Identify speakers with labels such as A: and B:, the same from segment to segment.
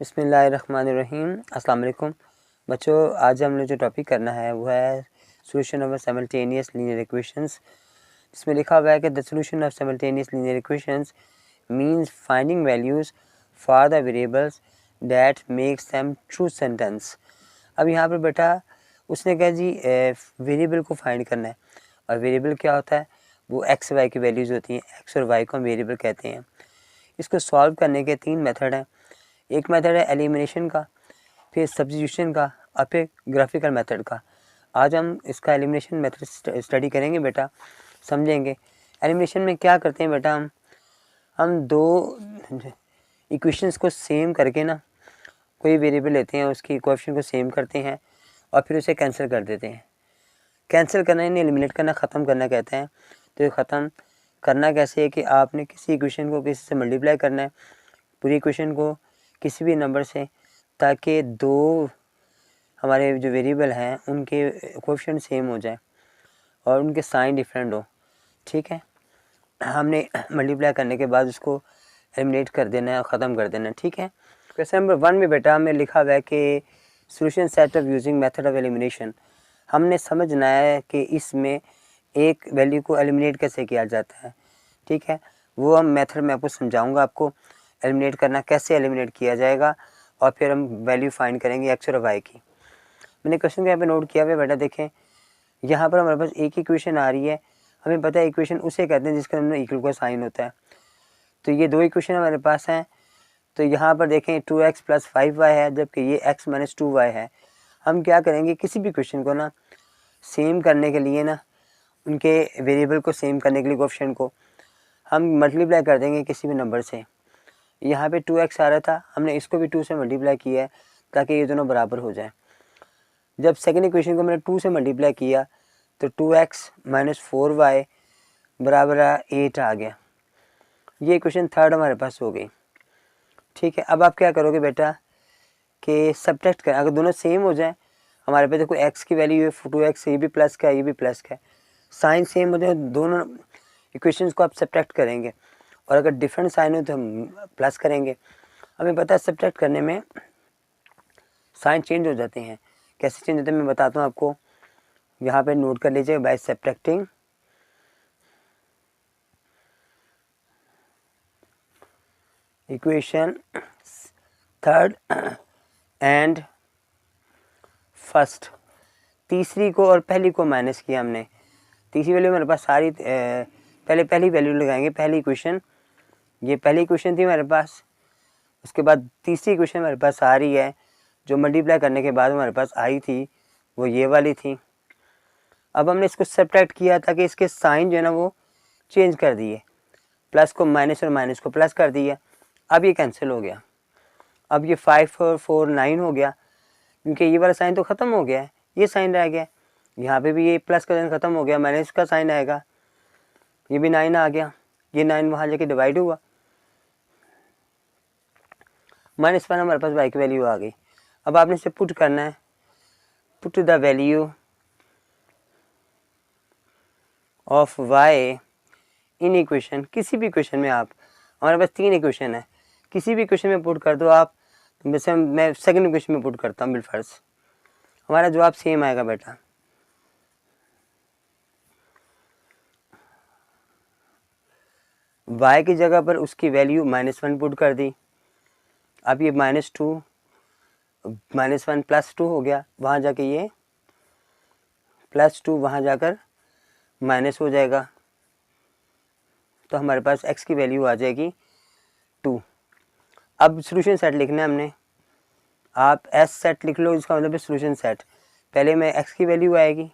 A: बिस्मिल्लाहिर्रहमानिर्रहीम। अस्सलाम वालेकुम बच्चों, आज हमने जो टॉपिक करना है वो है solution of simultaneous linear equations. इसमें लिखा हुआ है कि the solution of simultaneous linear equations means finding values for the variables that makes them true sentence. अब यहाँ पर बेटा उसने कहा जी वेरिएबल को फाइंड करना है, और वेरिएबल क्या होता है, वो एक्स वाई की वैल्यूज़ होती हैं। एक्स और वाई को हम वेरिएबल कहते हैं। इसको सॉल्व करने के 3 मेथड हैं। एक मेथड है एलिमिनेशन का, फिर सब्स्टिट्यूशन का, और फिर ग्राफिकल मेथड का। आज हम इसका एलिमिनेशन मेथड स्टडी करेंगे बेटा, समझेंगे। एलिमिनेशन में क्या करते हैं बेटा, हम दो इक्वेशंस को सेम करके ना कोई वेरिएबल लेते हैं, उसकी कोएफिशिएंट को सेम करते हैं और फिर उसे कैंसिल कर देते हैं। कैंसिल करना यानी एलिमिनेट करना, ख़त्म करना कहते हैं। तो ये ख़त्म करना कैसे है कि आपने किसी इक्वेशन को किसी से मल्टीप्लाई करना है, पूरी इक्वेशन को किसी भी नंबर से, ताकि दो हमारे जो वेरिएबल हैं उनके कोएफिशिएंट सेम हो जाए और उनके साइन डिफरेंट हो। ठीक है, हमने मल्टीप्लाई करने के बाद उसको एलिमिनेट कर देना है और ख़त्म कर देना है। ठीक है, क्वेश्चन नंबर 1 में बेटा हमें लिखा हुआ है कि solution set of using method of elimination. हमने समझना है कि इसमें एक वैल्यू को एलिमिनेट कैसे किया जाता है। ठीक है, वो हम मेथड में आपको समझाऊंगा, आपको एलिमिनेट करना कैसे एलिमिनेट किया जाएगा, और फिर हम वैल्यू फाइंड करेंगे एक्स और वाई की। मैंने क्वेश्चन को यहाँ पे नोट किया हुआ है बेटा, देखें यहाँ पर हमारे पास एक इक्वेशन आ रही है। हमें पता है इक्वेशन उसे कहते हैं जिसका हमने इक्वल का साइन होता है। तो ये दो इक्वेशन हमारे पास हैं। तो यहाँ पर देखें 2x + 5y है, जबकि ये x - 2y है। हम क्या करेंगे, किसी भी इक्वेशन को ना सेम करने के लिए ना, उनके वेरिएबल को सेम करने के लिए कोएफिशिएंट को हम मल्टीप्लाई कर देंगे किसी भी नंबर से। यहाँ पे 2x आ रहा था, हमने इसको भी 2 से मल्टीप्लाई किया है ताकि ये दोनों बराबर हो जाए। जब सेकंड इक्वेशन को मैंने 2 से मल्टीप्लाई किया तो 2x - 4y बराबर 8 आ गया। ये इक्वेशन थर्ड हमारे पास हो गई। ठीक है, अब आप क्या करोगे बेटा कि सब्ट्रैक्ट करें, अगर दोनों सेम हो जाए। हमारे पास देखो x की वैल्यू है 2x, ये भी प्लस का है, ये भी प्लस का है। साइन सेम हो जाए, दोनों इक्वेशंस को आप सब्ट्रैक्ट करेंगे, और अगर डिफरेंट साइन हो तो हम प्लस करेंगे। हमें पता है सब्ट्रैक्ट करने में साइन चेंज हो जाते हैं। कैसे चेंज होते हैं मैं बताता हूँ आपको, यहाँ पे नोट कर लीजिए। By subtracting equation third and first, तीसरी को और पहली को माइनस किया हमने। तीसरी वैल्यू हमारे पास सारी पहले पहली वैल्यू लगाएंगे। पहली इक्वेशन, ये पहली इक्वेशन थी हमारे पास, उसके बाद तीसरी इक्वेशन हमारे पास आ रही है, जो मल्टीप्लाई करने के बाद हमारे पास आई थी, वो ये वाली थी। अब हमने इसको सब्ट्रैक्ट किया था कि इसके साइन जो है ना वो चेंज कर दिए, प्लस को माइनस और माइनस को प्लस कर दिया। अब ये कैंसिल हो गया। अब ये 5 और 4 9 हो गया, क्योंकि ये वाला साइन तो ख़त्म हो गया है, ये साइन रह गया। यहाँ पे भी ये प्लस का साइन ख़त्म हो गया, माइनस का साइन आएगा, ये भी 9 आ गया। ये 9 वहाँ जाके डिवाइड हुआ, -1 हमारे पास y की वैल्यू आ गई। अब आपने इसे पुट करना है, put the value of y in equation. किसी भी इक्वेशन में आप, हमारे पास 3 इक्वेशन है, किसी भी इक्वेशन में पुट कर दो आप। जैसे मैं सेकंड इक्वेशन में पुट करता हूँ बिलफर्ज, हमारा जवाब सेम आएगा बेटा। y की जगह पर उसकी वैल्यू -1 पुट कर दी। अब ये -2 -1 +2 हो गया, वहाँ जाके ये +2 वहाँ जाकर माइनस हो जाएगा। तो हमारे पास x की वैल्यू आ जाएगी 2। अब सोल्यूशन सेट लिखना है हमने। आप S सेट लिख लो, इसका मतलब है सोल्यूशन सेट। पहले में x की वैल्यू आएगी,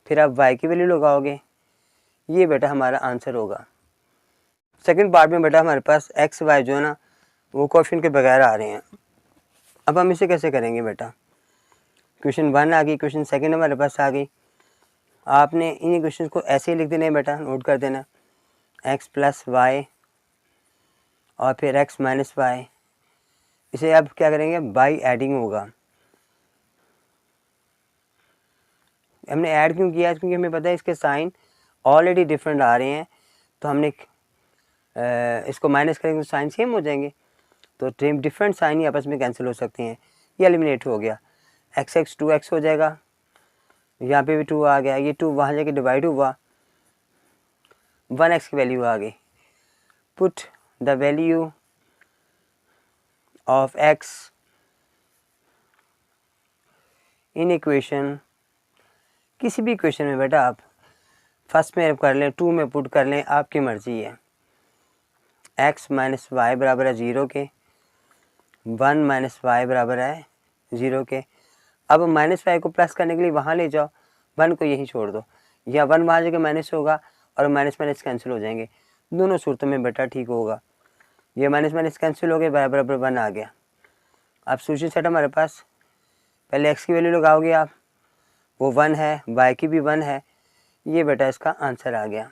A: फिर आप y की वैल्यू लगाओगे, ये बेटा हमारा आंसर होगा। सेकंड पार्ट में बेटा हमारे पास x y जो है ना वो कोएफिशिएंट के बगैर आ रहे हैं। अब हम इसे कैसे करेंगे बेटा, क्वेश्चन 1 आ गई, क्वेश्चन सेकंड हमारे पास आ गई। आपने इन इक्वेशन को ऐसे ही लिख देना है बेटा, नोट कर देना, x + y और फिर x - y। इसे अब क्या करेंगे, बाई एडिंग होगा। हमने ऐड क्यों किया, क्योंकि हमें पता है इसके साइन ऑलरेडी डिफरेंट आ रहे हैं, तो हमने इसको माइनस करेंगे तो साइन सेम हो जाएंगे। तो डिफरेंट साइन ही आपस में कैंसिल हो सकती हैं, ये एलिमिनेट हो गया। एक्स एक्स 2x हो जाएगा, यहाँ पे भी 2 आ गया, ये 2 वहाँ जाके डिवाइड हुआ, 1x की वैल्यू आ गई। Put the value of x in equation, किसी भी इक्वेशन में बेटा आप फर्स्ट में कर लें, 2 में पुट कर लें, आपकी मर्ज़ी है। x माइनस वाई बराबर है 0 के, 1 माइनस वाई बराबर है 0 के। अब माइनस वाई को प्लस करने के लिए वहाँ ले जाओ, 1 को यहीं छोड़ दो, या 1 वहाँ जगह माइनस होगा और माइनस माइनस कैंसिल हो जाएंगे, दोनों सूरतों में बेटा ठीक होगा। ये माइनस माइनस कैंसिल हो गए, बराबर 1 आ गया। अब सोल्यूशन सेट हमारे पास, पहले x की वैल्यू लगाओगे आप, वो 1 है, y की भी 1 है, ये बेटा इसका आंसर आ गया।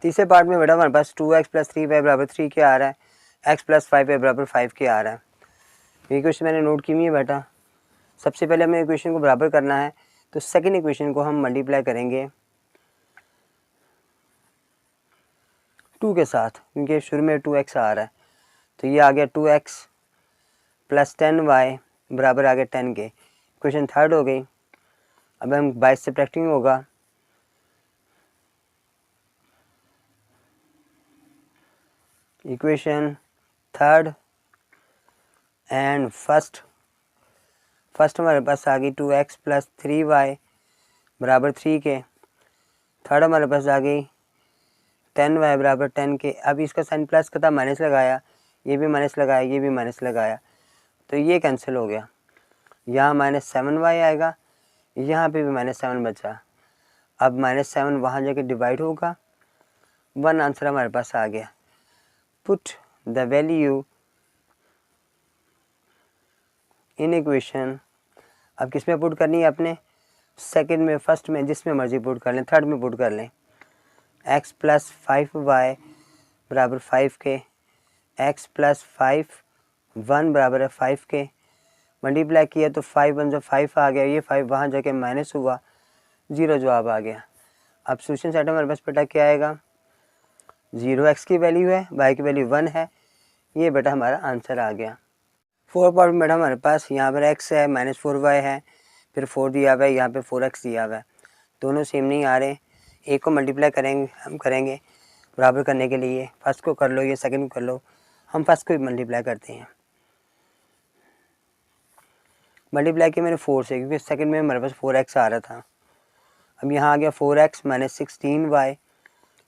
A: तीसरे पार्ट में बेटा हमारे पास 2x प्लस 3y बराबर 3 के आ रहा है, x प्लस 5y बराबर 5 के आ रहा है। ये क्वेश्चन मैंने नोट की हुई है बेटा। सबसे पहले हमें इक्वेशन को बराबर करना है, तो सेकंड इक्वेशन को हम मल्टीप्लाई करेंगे 2 के साथ, क्योंकि शुरू में 2x आ रहा है, तो ये आ गया 2x प्लस 10y बराबर आ गया 10 के। इक्वेशन थर्ड हो गई। अब हम बाय सब्ट्रैक्टिंग होगा, इक्वेशन थर्ड एंड फर्स्ट हमारे पास आ गई 2x प्लस 3y बराबर 3 के। थर्ड हमारे पास आ गई 10y बराबर 10 के। अब इसका साइन प्लस का था, माइनस लगाया, ये भी माइनस लगाया, ये भी माइनस लगाया, तो ये कैंसिल हो गया। यहाँ माइनस 7y आएगा, यहाँ पे भी माइनस 7 बचा। अब माइनस 7 वहाँ जाके डिवाइड होगा, 1 आंसर हमारे पास आ गया। Put the value in equation, अब किस में पुट करनी है अपने, सेकंड में, फर्स्ट में, जिसमें मर्जी पुट कर लें, थर्ड में पुट कर लें। x प्लस 5y बराबर 5 के, x प्लस 5 1 बराबर है 5 के। मल्टीप्लाई किया तो 5 1 जो 5 आ गया, ये 5 वहाँ जाके माइनस हुआ, 0 जवाब आ गया। अब सोल्यूशन सेट हमारे पास बेटा क्या आएगा, 0x की वैल्यू है, y की वैल्यू 1 है, ये बेटा हमारा आंसर आ गया। फोर पार्ट में बेटा हमारे पास यहाँ पर x है, -4y है, फिर 4 दिया हुआ है, यहाँ पे 4x दिया हुआ है, दोनों सेम नहीं आ रहे। एक को मल्टीप्लाई करेंगे, हम करेंगे बराबर करने के लिए, फर्स्ट को कर लो या सेकंड को कर लो, हम फर्स्ट को भी मल्टीप्लाई करते हैं। मल्टीप्लाई किया मैंने 4 से, क्योंकि सेकंड में हमारे पास 4x आ रहा था। अब यहाँ आ गया 4x माइनस 16y,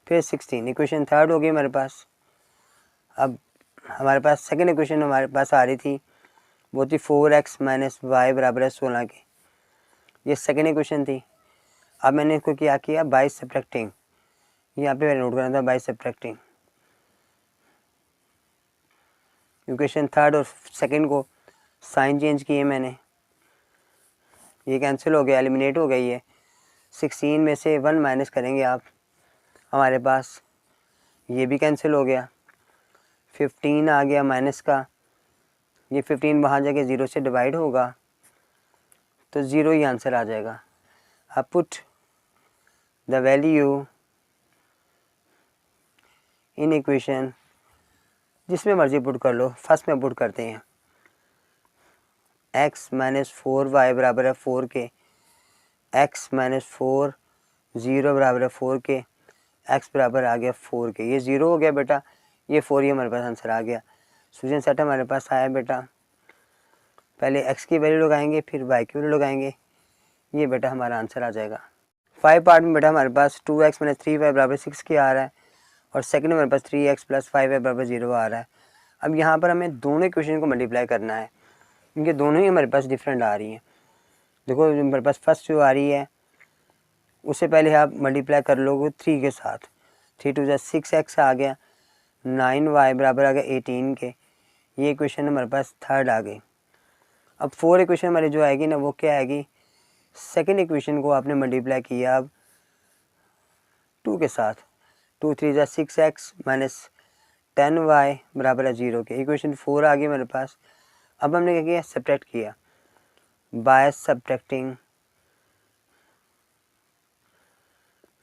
A: फिर 16, इक्वेशन थर्ड हो गई हमारे पास। अब हमारे पास सेकंड इक्वेशन हमारे पास आ रही थी, वो थी 4x माइनस वाई बराबर है 16 के, ये सेकंड इक्वेशन थी। अब मैंने इसको क्या किया, बाय सब्ट्रैक्टिंग, यहाँ पे मैंने नोट करना था बाय सब्ट्रैक्टिंग। इक्वेशन थर्ड और सेकंड को साइन चेंज किए मैंने, ये कैंसिल हो गया, एलिमिनेट हो गई है। 16 में से 1 माइनस करेंगे आप, हमारे पास ये भी कैंसिल हो गया, 15 आ गया माइनस का, ये 15 वहाँ जाके 0 से डिवाइड होगा, तो 0 ही आंसर आ जाएगा। अब put the value in equation, जिसमें मर्जी पुट कर लो, फर्स्ट में पुट करते हैं, x माइनस 4y बराबर है 4 के, x माइनस 4 0 बराबर है 4 के, x बराबर आ गया 4 के, ये 0 हो गया बेटा, ये 4 ही हमारे पास आंसर आ गया। सोल्यूशन सेट हमारे पास आया बेटा, पहले x की वैल्यू लगाएंगे, फिर y की वैल्यू लगाएंगे, ये बेटा हमारा आंसर आ जाएगा। 5 पार्ट में बेटा हमारे पास 2x माइनस 3y बराबर 6 के आ रहा है, और सेकंड हमारे पास 3x प्लस 5y बराबर 0 आ रहा है। अब यहाँ पर हमें दोनों इक्वेशन को मल्टीप्लाई करना है, क्योंकि दोनों ही हमारे पास डिफरेंट आ रही हैं। देखो हमारे पास फर्स्ट जो आ रही है, उससे पहले आप मल्टीप्लाई कर लोगे 3 के साथ, 3 2 6x आ गया, 9y बराबर आ गया 18 के, ये इक्वेशन हमारे पास थर्ड आ गई। अब 4 इक्वेशन हमारी जो आएगी ना, वो क्या आएगी, सेकंड इक्वेशन को आपने मल्टीप्लाई किया अब 2 के साथ, 2 3 6x माइनस 10y बराबर है 0 के, इक्वेशन 4 आ गई मेरे पास। अब हमने क्या किया, सब्ट्रैक्ट किया बाय सब्ट्रैक्टिंग,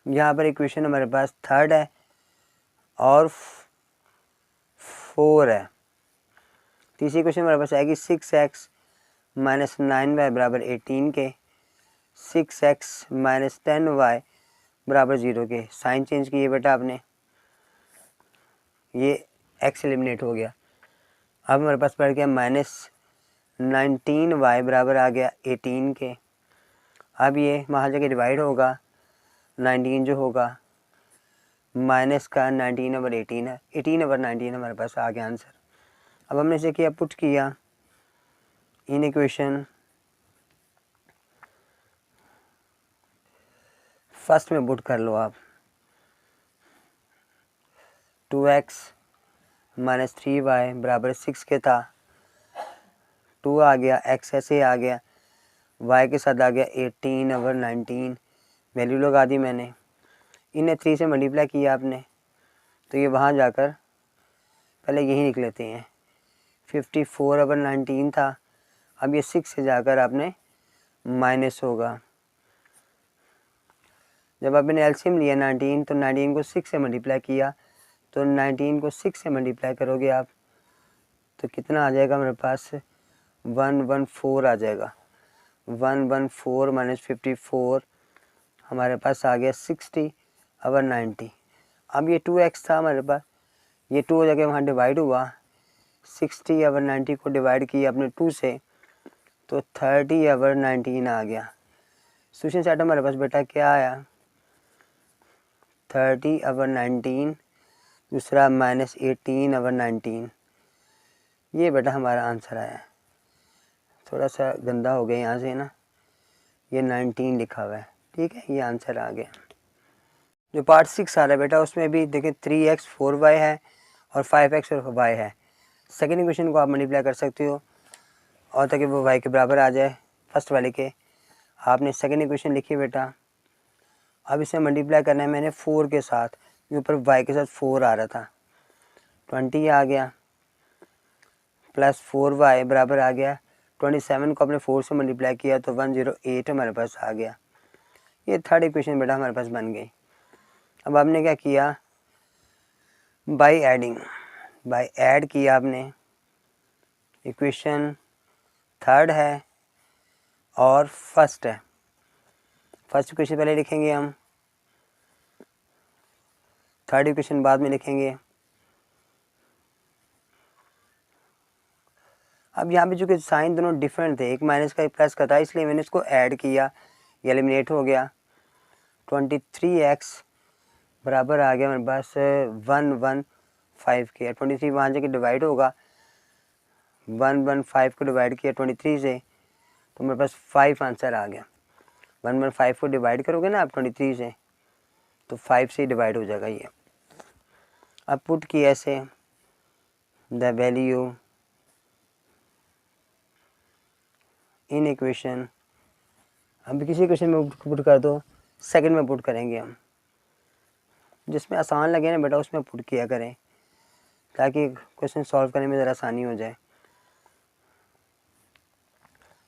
A: यहाँ पर इक्वेशन हमारे पास थर्ड है और 4 है, तीसरी क्वेश्चन हमारे पास आएगी 6x माइनस 9y बराबर 18 के, 6x माइनस 10y बराबर 0 के। साइन चेंज किए बेटा आपने, ये x एलिमिनेट हो गया। अब हमारे पास पड़ गया माइनस 19y बराबर आ गया 18 के। अब ये वहाँ जाके डिवाइड होगा, 19 जो होगा माइनस का 19 ओवर 18 है, 18 ओवर 19 हमारे पास आ गया आंसर। अब हमने इसे किया पुट किया इन इक्वेशन फर्स्ट में पुट कर लो आप। 2x माइनस 3y बराबर 6 के था, 2 आ गया, x ऐसे आ गया, y के साथ आ गया 18 ओवर 19, वैल्यू लगा दी मैंने। इन्हें 3 से मल्टीप्लाई किया आपने, तो ये वहाँ जाकर पहले यही लिख लेते हैं, 54 ओवर 19 था। अब ये 6 से जाकर आपने माइनस होगा। जब आपने एलसीएम लिया 19, तो 19 को 6 से मल्टीप्लाई किया, तो 19 को 6 से मल्टीप्लाई करोगे आप तो कितना आ जाएगा हमारे पास, 114 आ जाएगा। 114 माइनस 54 हमारे पास आ गया 60 ओवर 90। अब ये 2x था हमारे पास, ये 2 हो जाके वहाँ डिवाइड हुआ, 60 ओवर 90 को डिवाइड किया अपने 2 से, तो 30 ओवर 19 आ गया। सोल्यूशन सेट हमारे पास बेटा क्या आया, 30 ओवर 19, दूसरा माइनस 18 ओवर 19, ये बेटा हमारा आंसर आया। थोड़ा सा गंदा हो गया यहाँ से ना, ये 19 लिखा हुआ है, ठीक है, ये आंसर आ गया। जो पार्ट 6 आ रहा है बेटा, उसमें भी देखें 3x 4y है और 5x और y है। सेकेंड इक्वेशन को आप मल्टीप्लाई कर सकते हो और ताकि वो y के बराबर आ जाए फर्स्ट वाले के। आपने सेकेंड इक्वेशन लिखी बेटा, अब इसे मल्टीप्लाई करना है मैंने 4 के साथ, ऊपर y के साथ 4 आ रहा था, 20 आ गया, प्लस 4y बराबर आ गया 27 को अपने 4 से मल्टीप्लाई किया तो 108 हमारे पास आ गया। ये थर्ड इक्वेशन बेटा हमारे पास बन गई। अब आपने क्या किया, बाई एडिंग, बाई ऐड किया आपने, इक्वेशन थर्ड है और फर्स्ट है। फर्स्ट इक्वेशन पहले लिखेंगे हम, थर्ड इक्वेशन बाद में लिखेंगे। अब यहाँ पे जो कि साइन दोनों डिफरेंट थे, एक माइनस का एक प्लस का था, इसलिए मैंने इसको ऐड किया, ये एलिमिनेट हो गया। 23x बराबर आ गया मेरे पास 115 के, 23 वहाँ जाके डिवाइड होगा, 115 को डिवाइड किया 23 से, तो मेरे पास 5 आंसर आ गया। 115 को डिवाइड करोगे ना आप 23 से, तो 5 से डिवाइड हो जाएगा ये। अब पुट किया ऐसे, द वैल्यू इन इक्वेशन, अब किसी इक्वेशन में पुट कर दो, सेकंड में पुट करेंगे हम, जिसमें आसान लगे ना बेटा उसमें पुट किया करें, ताकि क्वेश्चन सॉल्व करने में ज़रा आसानी हो जाए।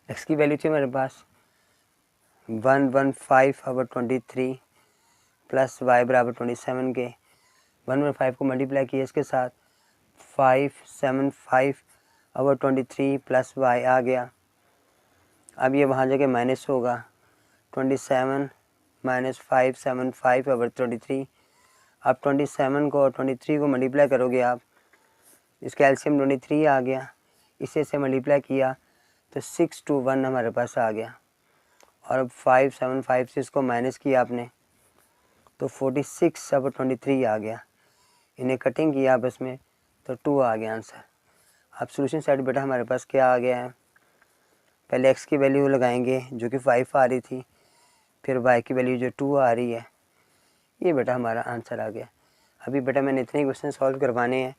A: x की वैल्यू थी मेरे पास 115 ओवर 23 प्लस y बराबर 27 के, 115 को मल्टीप्लाई किया इसके साथ, 575 ओवर 23 प्लस y आ गया। अब ये वहाँ जाके माइनस होगा, 27 माइनस 575 ओवर 23। अब 27 को और 23 को मल्टीप्लाई करोगे आप, इसका एलसीएम 23 आ गया, इसे से मल्टीप्लाई किया तो 621 हमारे पास आ गया। और अब 575 से इसको माइनस किया आपने तो 46 ओवर 23 आ गया, इन्हें कटिंग किया आपस में तो 2 आ गया आंसर। अब सोल्यूशन सेट बेटा हमारे पास क्या आ गया है, पहले x की वैल्यू लगाएंगे जो कि 5 आ रही थी, फिर y की वैल्यू जो 2 आ रही है, ये बेटा हमारा आंसर आ गया। अभी बेटा मैंने इतने क्वेश्चन सॉल्व करवाने हैं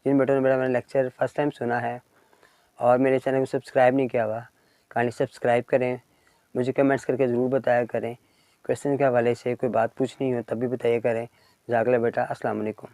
A: जिन बेटों ने बेटा मेरा लेक्चर फर्स्ट टाइम सुना है और मेरे चैनल को सब्सक्राइब नहीं किया हुआ, काइंडली सब्सक्राइब करें, मुझे कमेंट्स करके ज़रूर बताया करें। क्वेश्चन के हवाले से कोई बात पूछनी हो तब भी बताइए करें। जागला बेटा, अस्सलाम वालेकुम।